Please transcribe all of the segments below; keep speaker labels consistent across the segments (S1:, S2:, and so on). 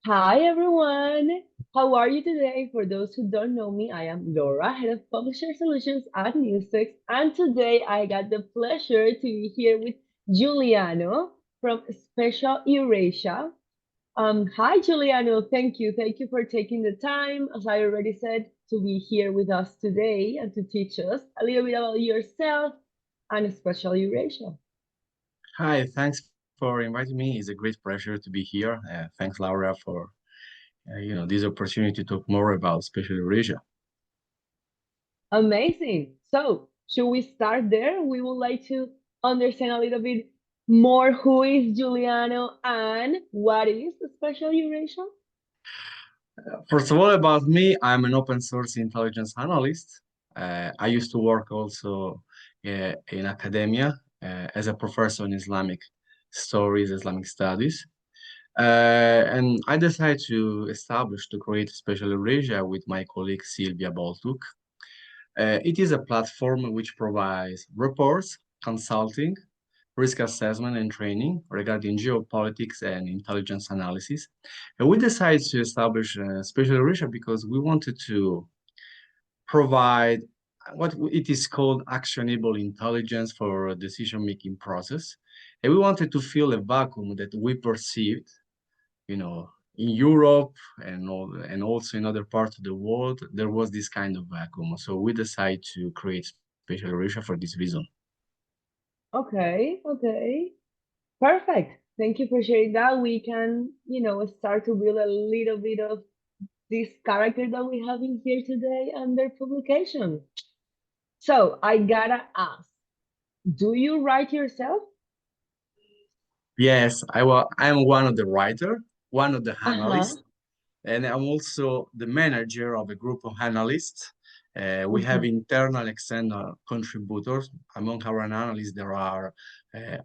S1: Hi everyone! How are you today? For those who don't know me, I am Laura, Head of Publisher Solutions at Newstex, and today I got the pleasure to be here with Giuliano from SpecialEurasia. Hi Giuliano, thank you for taking the time, as I already said, to be here with us today and to teach us a little bit about yourself and SpecialEurasia.
S2: Hi, thanks for inviting me. It's a great pleasure to be here. Thanks, Laura, for this opportunity to talk more about Special Eurasia.
S1: Amazing. So, should we start there? We would like to understand a little bit more who is Giuliano and what is the special duration?
S2: First of all, about me, I'm an open source intelligence analyst. I used to work also in academia as a professor in Islamic stories, Islamic studies. And I decided to create Special Eurasia with my colleague Silvia Boltuk. It is a platform which provides reports, consulting, risk assessment, and training regarding geopolitics and intelligence analysis. And we decided to establish a special area because we wanted to provide what it is called actionable intelligence for a decision-making process. And we wanted to fill a vacuum that we perceived, in Europe and also in other parts of the world, there was this kind of vacuum. So we decided to create special area for this reason.
S1: Okay. Perfect. Thank you for sharing that. We can, start to build a little bit of this character that we have in here today under publication. So, I gotta ask, do you write yourself?
S2: Yes, I'm one of the writer, one of the
S1: Uh-huh.
S2: analysts, and I'm also the manager of a group of analysts. We have
S1: Mhm.
S2: internal, external contributors. Among our analysts, there are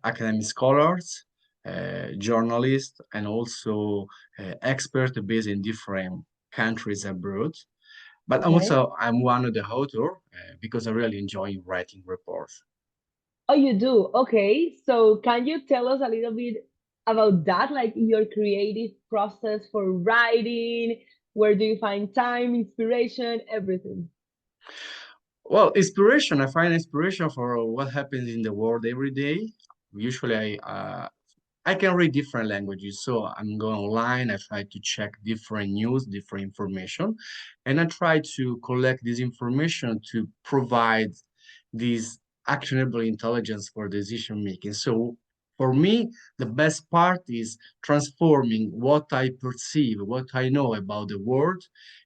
S2: academic scholars, journalists, and also experts based in different countries abroad. But
S1: Okay.
S2: I'm one of the author because I really enjoy writing reports.
S1: Oh, you do? Okay. So can you tell us a little bit about that, like your creative process for writing? Where do you find time, inspiration, everything?
S2: Well, inspiration, I find inspiration for what happens in the world every day. Usually, I can read different languages, so I'm going online. I try to check different news, different information, and I try to collect this information to provide this actionable intelligence for decision making. So for me, the best part is transforming what I perceive, what I know about the world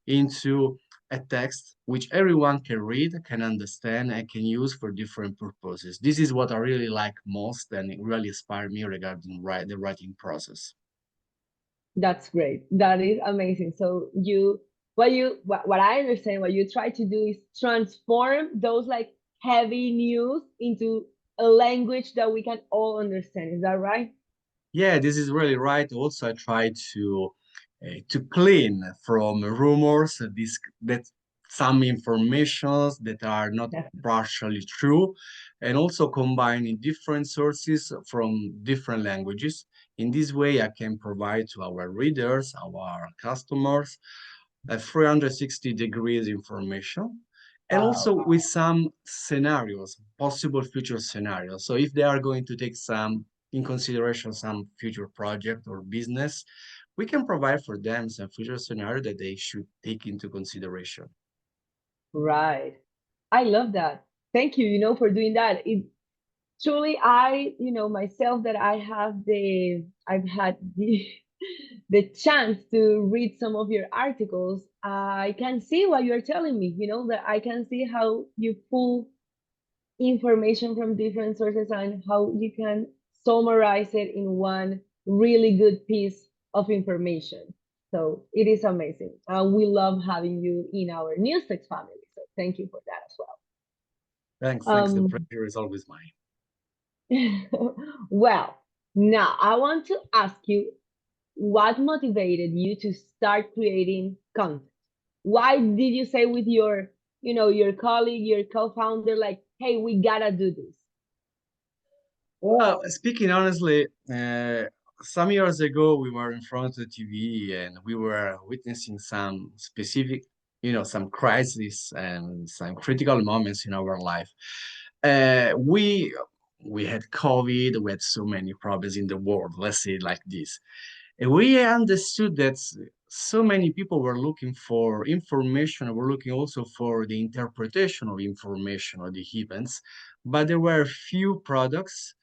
S2: into a text which everyone can read, can understand, and can use for different purposes. This is what I really like most, and it really inspired me regarding the writing process.
S1: That's great. That is amazing. So what I understand, what you try to do is transform those like heavy news into a language that we can all understand. Is that right?
S2: Yeah, this is really right. Also, I try to clean from rumors that some informations that are not partially true, and also combining different sources from different languages. In this way, I can provide to our readers, our customers, a 360 degrees information, and also
S1: Wow.
S2: with some scenarios, possible future scenarios. So if they are going to take some in consideration some future project or business, we can provide for them some future scenario that they should take into consideration.
S1: Right. I love that. Thank you, for doing that. It truly, myself, that I've had the the chance to read some of your articles. I can see what you're telling me, that I can see how you pull information from different sources and how you can summarize it in one really good piece of information. So it is amazing. We love having you in our Newstex family. So thank you for that as well.
S2: Thanks. The
S1: Um,
S2: pleasure is always mine.
S1: well, now I want to ask you what motivated you to start creating content? Why did you say with your colleague, your co-founder, like, hey, we gotta do this?
S2: Well, speaking honestly, some years ago, we were in front of the TV and we were witnessing some specific, some crises and some critical moments in our life. Uh, we we had COVID, we had so many problems in the world, let's say it like this. And we understood that so many people were looking for information, were looking also for the interpretation of information or the events, but there were few products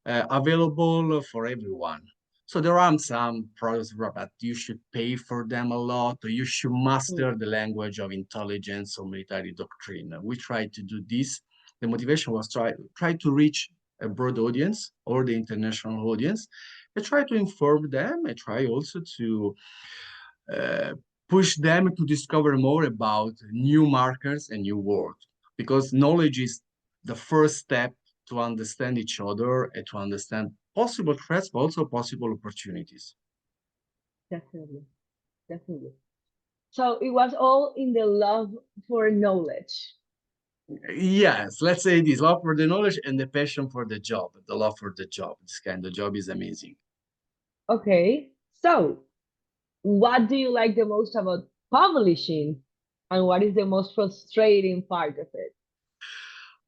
S2: available for everyone. So there are some products, but you should pay for them a lot, or you should
S1: Hmm.
S2: master the language of intelligence or military doctrine. We tried to do this. The motivation was try to reach a broad audience or the international audience. I try to inform them. I try also to uh, push them to discover more about new markers and new world, because knowledge is the first step to understand each other and to understand possible threats, but also possible opportunities.
S1: Definitely, definitely. So it was all in the love for knowledge.
S2: Yes, let's say this love for the knowledge and the passion for the job, the love for the job. This kind of job is amazing.
S1: Okay, so what do you like the most about publishing, and what is the most frustrating part of it?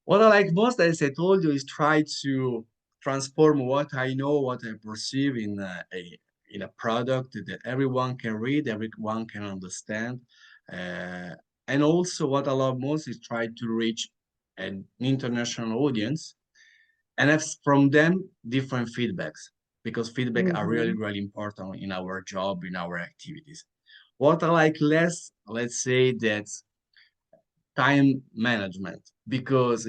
S2: What I like most, as I told you, is try to transform what I know, what I perceive in a product that everyone can read, everyone can understand. Uh, and also, what I love most is try to reach an international audience and have from them different feedbacks, because feedback are really,
S1: Hmm.
S2: really important in our job, in our activities. What I like less, let's say that time management, because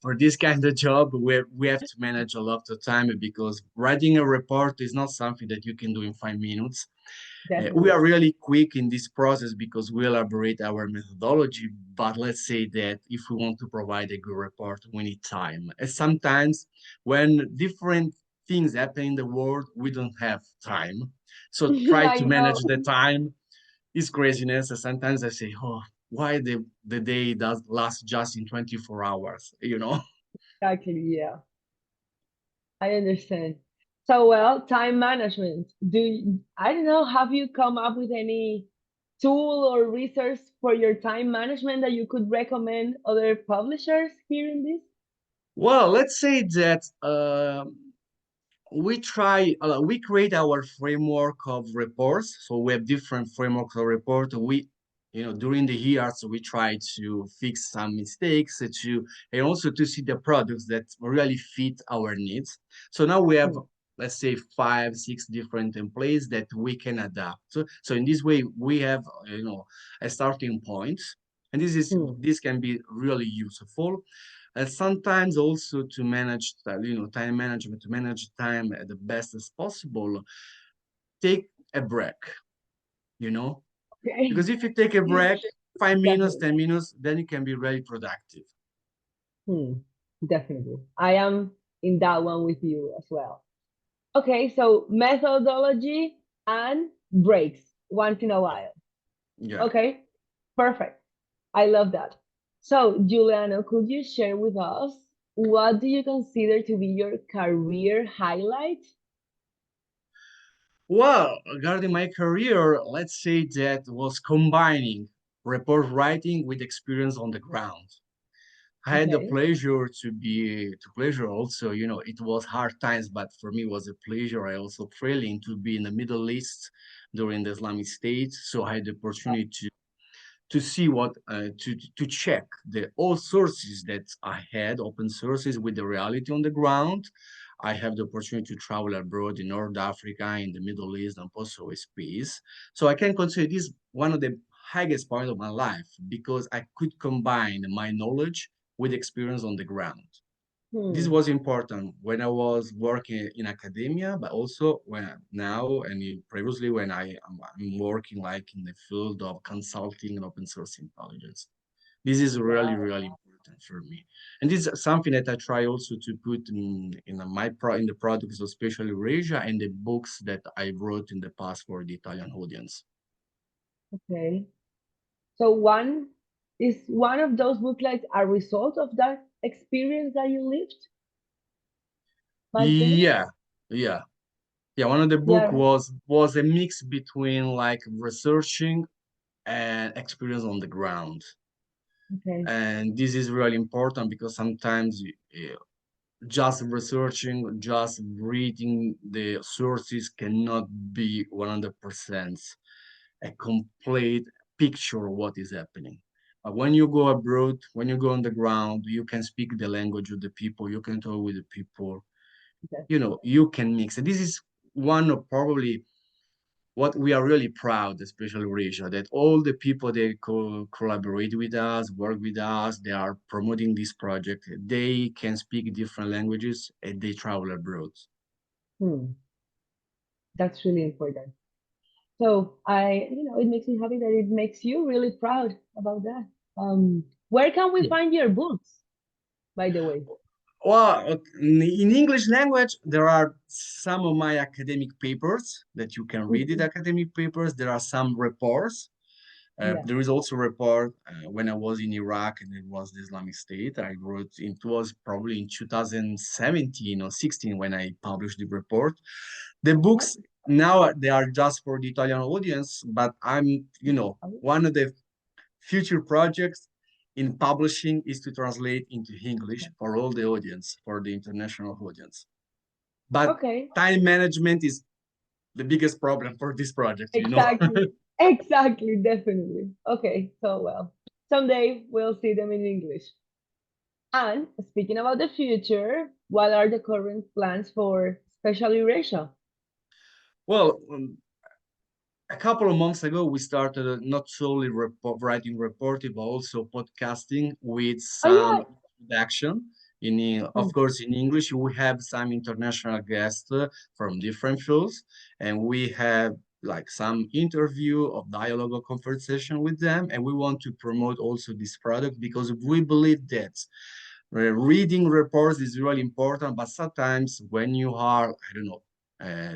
S2: for this kind of job we have to manage a lot of time, because writing a report is not something that you can do in 5 minutes. We are
S1: Definitely.
S2: really quick in this process because we elaborate our methodology, but let's say that if we want to provide a good report, we need time, and sometimes when different things happen in the world, we don't have time. So try
S1: I
S2: to
S1: know.
S2: manage the time is craziness. And sometimes I say, oh, why the day does last just in 24 hours, you know?
S1: Exactly, yeah. I understand. So, well, time management. I don't know, have you come up with any tool or resource for your time management that you could recommend other publishers hearing this?
S2: Well, let's say that we create our framework of reports. So we have different frameworks of report. During the years, we try to fix some mistakes and also to see the products that really fit our needs. So now we have,
S1: Hmm.
S2: let's say, 5, 6 different templates that we can adapt. So in this way, we have, a starting point, and
S1: Hmm.
S2: this can be really useful. And sometimes also to manage, time management, to manage time at the best as possible, take a break, you know?
S1: Okay.
S2: Because if you take a break, 5 minutes,
S1: Definitely.
S2: 10 minutes, then you can be really productive.
S1: Hmm. Definitely. I am in that one with you as well. Okay, so methodology and breaks once in a while.
S2: Yeah.
S1: Okay, perfect. I love that. So, Giuliano, could you share with us what do you consider to be your career highlight?
S2: Well, regarding my career, let's say that was combining report writing with experience on the ground. I had the
S1: Okay.
S2: pleasure to pleasure also, it was hard times, but for me it was a pleasure. I also thrilling to be in the Middle East during the Islamic State. So I had the opportunity to see to check the all sources that I had, open sources with the reality on the ground. I have the opportunity to travel abroad in North Africa, in the Middle East, and also with peace. So I can consider this one of the highest point of my life, because I could combine my knowledge with experience on the ground. This
S1: Hmm.
S2: was important when I was working in academia, but also when now and previously when I'm working like in the field of consulting and open source intelligence. This is really,
S1: Wow.
S2: really important for me. And this is something that I try also to put in the products of SpecialEurasia and the books that I wrote in the past for the Italian audience.
S1: Okay. So one of those books like a result of that experience that you lived back then?
S2: Yeah, yeah. Yeah, one of the book
S1: Yeah.
S2: was a mix between like researching and experience on the ground.
S1: Okay.
S2: And this is really important because sometimes just researching, just reading the sources cannot be 100% a complete picture of what is happening. But when you go abroad, when you go on the ground, you can speak the language of the people, you can talk with the people,
S1: Okay.
S2: you can mix. And this is one of probably what we are really proud, especially Eurasia, that all the people they collaborate with us, work with us, they are promoting this project. They can speak different languages and they travel abroad.
S1: Hmm. That's really important. So it makes me happy that it makes you really proud about that. Where can we
S2: Yeah.
S1: find your books, by the way?
S2: Well, in English language, there are some of my academic papers that you can read it.
S1: Mhm.
S2: Academic papers. There are some reports.
S1: Yeah.
S2: There is also a report when I was in Iraq and it was the Islamic State. I wrote, it was probably in 2017 or 16 when I published the report. The books now they are just for the Italian audience, but one of the future projects in publishing is to translate into English for all the audience, for the international audience. But
S1: Okay.
S2: time management is the biggest problem for this project.
S1: Exactly. Exactly. Definitely. Okay. So well, someday we'll see them in English. And speaking about the future, what are the current plans for Special Eurasia?
S2: Well, a couple of months ago, we started not solely writing reporting, but also podcasting with
S1: Oh yeah.
S2: some introduction. Of
S1: Hmm.
S2: course, in English, we have some international guests from different fields, and we have like some interview of dialogue or conversation with them. And we want to promote also this product because we believe that reading reports is really important. But sometimes when you are, I don't know,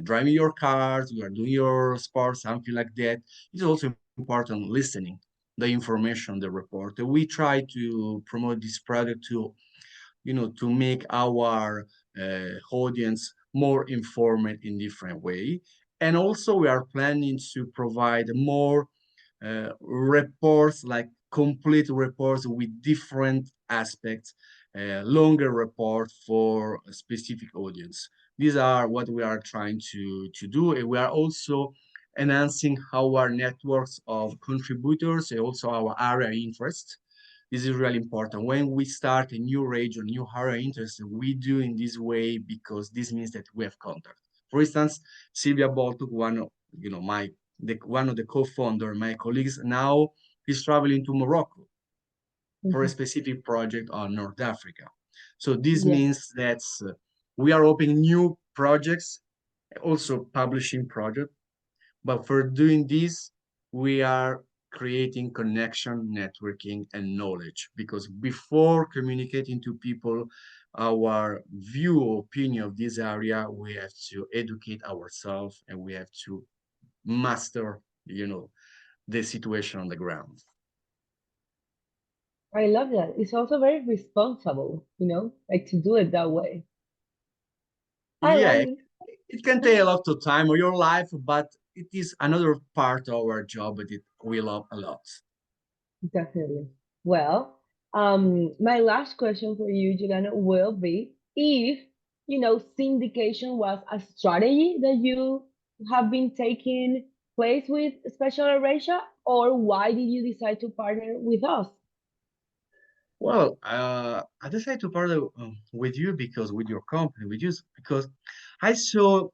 S2: driving your cars, you are doing your sport, something like that. It's also important listening the information, the report. We try to promote this product to make our audience more informed in different way. And also we are planning to provide more reports, like complete reports with different aspects, longer report for a specific audience. These are what we are trying to do. And we are also enhancing our networks of contributors and also our area interest. This is really important. When we start a new region, new area interest, we do in this way because this means that we have contact. For instance, Silvia Boltuk, one of the co-founder, my colleagues, now is traveling to Morocco for a
S1: Hmm.
S2: specific project on North Africa. So this
S1: Yeah.
S2: means that we are opening new projects, also publishing projects, but for doing this, we are creating connection, networking, and knowledge. Because before communicating to people our view or opinion of this area, we have to educate ourselves and we have to master, the situation on the ground.
S1: I love that. It's also very responsible, like to do it that way. I
S2: Yeah,
S1: like
S2: it can take a lot of time of your life, but it is another part of our job that we love a lot.
S1: Definitely. Well, my last question for you, Giuliano, will be if, syndication was a strategy that you have been taking place with Special Eurasia, or why did you decide to partner with us?
S2: Well, I decided to partner with you because with your company, with you, because I saw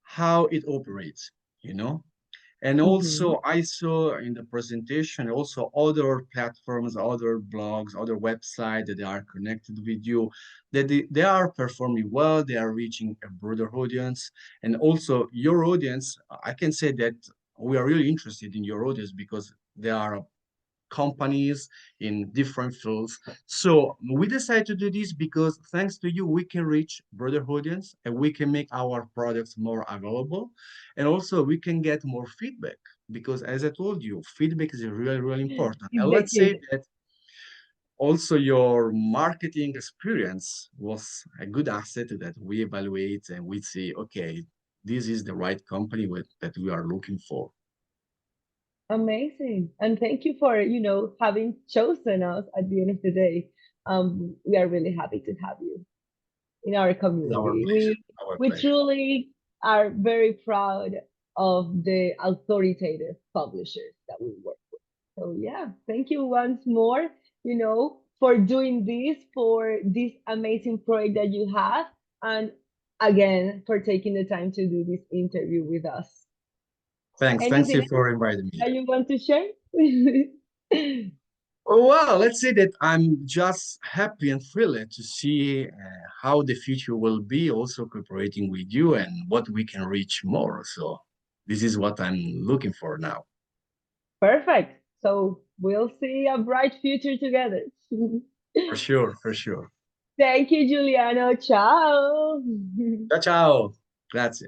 S2: how it operates, you know, and
S1: Hmm.
S2: also I saw in the presentation also other platforms, other blogs, other websites that they are connected with you, that they are performing well, they are reaching a broader audience, and also your audience. I can say that we are really interested in your audience because they are companies in different fields. So we decided to do this because thanks to you, we can reach broader audience and we can make our products more available. And also we can get more feedback because as I told you, feedback is really, really important.
S1: Is
S2: And
S1: the
S2: let's say
S1: key.
S2: that also your marketing experience was a good asset that we evaluate and we see, okay, this is the right company that we are looking for.
S1: Amazing. And thank you for, having chosen us at the end of the day. We are really happy to have you in our
S2: It's our
S1: community.
S2: pleasure. Our
S1: We
S2: pleasure.
S1: truly are very proud of the authoritative publishers that we work with. So yeah, thank you once more, for doing this, for this amazing project that you have, and again for taking the time to do this interview with us.
S2: Thanks. Thanks
S1: Anything
S2: you
S1: else
S2: for inviting me.
S1: that you want to share?
S2: Oh, well, let's say that I'm just happy and thrilled to see how the future will be, also cooperating with you and what we can reach more. So this is what I'm looking for now.
S1: Perfect. So we'll see a bright future together.
S2: For sure, for sure.
S1: Thank you, Giuliano. Ciao.
S2: Ciao, ciao. Grazie.